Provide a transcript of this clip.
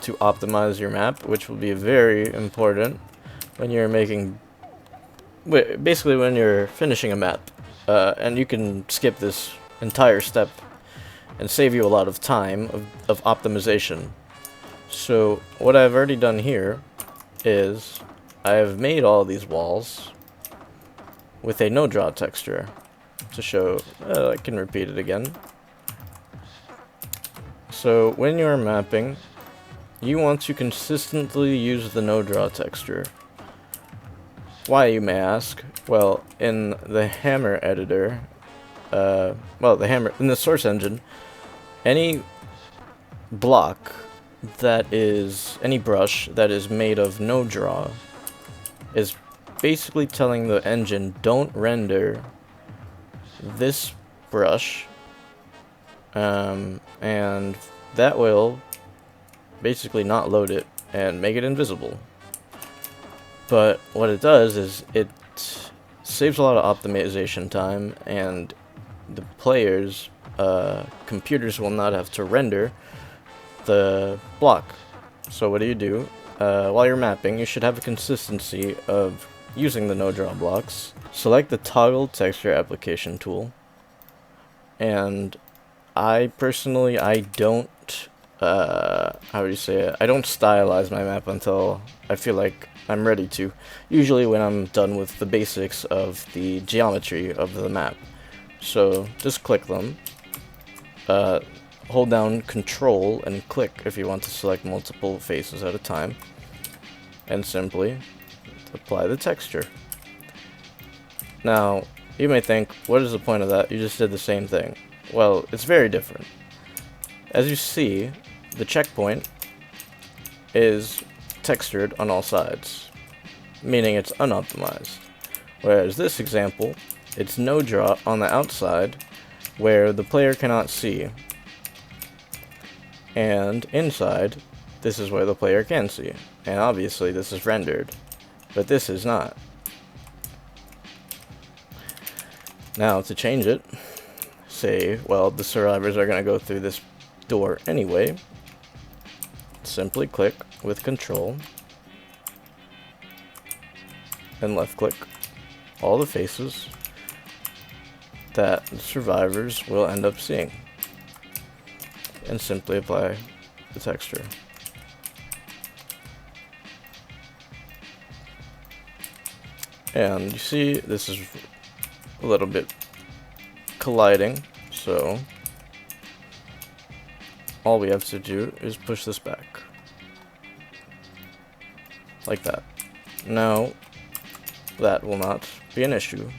to optimize your map, which will be very important when you're making, basically when you're finishing a map. And you can skip this entire step and save you a lot of time of optimization. So what I've already done here is I have made all these walls with a Nodraw texture to show. I can repeat it again. So when you're mapping, you want to consistently use the Nodraw texture. Why, you may ask? Well, in the hammer editor, in the source engine, any block any brush that is made of Nodraw is basically telling the engine, don't render this brush, and that will basically not load it and make it invisible. But what it does is it saves a lot of optimization time, and the players' computers will not have to render the block. So what do? While you're mapping, you should have a consistency of using the Nodraw blocks. Select the toggle texture application tool, and I personally, I don't I don't stylize my map until I feel like I'm ready to. Usually when I'm done with the basics of the geometry of the map. So just click them. Hold down Control and click if you want to select multiple faces at a time. And simply apply the texture. Now, you may think, what is the point of that? You just did the same thing. Well, it's very different. As you see, the checkpoint is textured on all sides, meaning it's unoptimized. Whereas this example, it's Nodraw on the outside, where the player cannot see. And inside, this is where the player can see. And obviously this is rendered, but this is not. Now to change it, say, well, the survivors are going to go through this door anyway. Simply click with Control and left click all the faces that the survivors will end up seeing, and simply apply the texture. And you see this is a little bit colliding, so all we have to do is push this back like that. Now that will not be an issue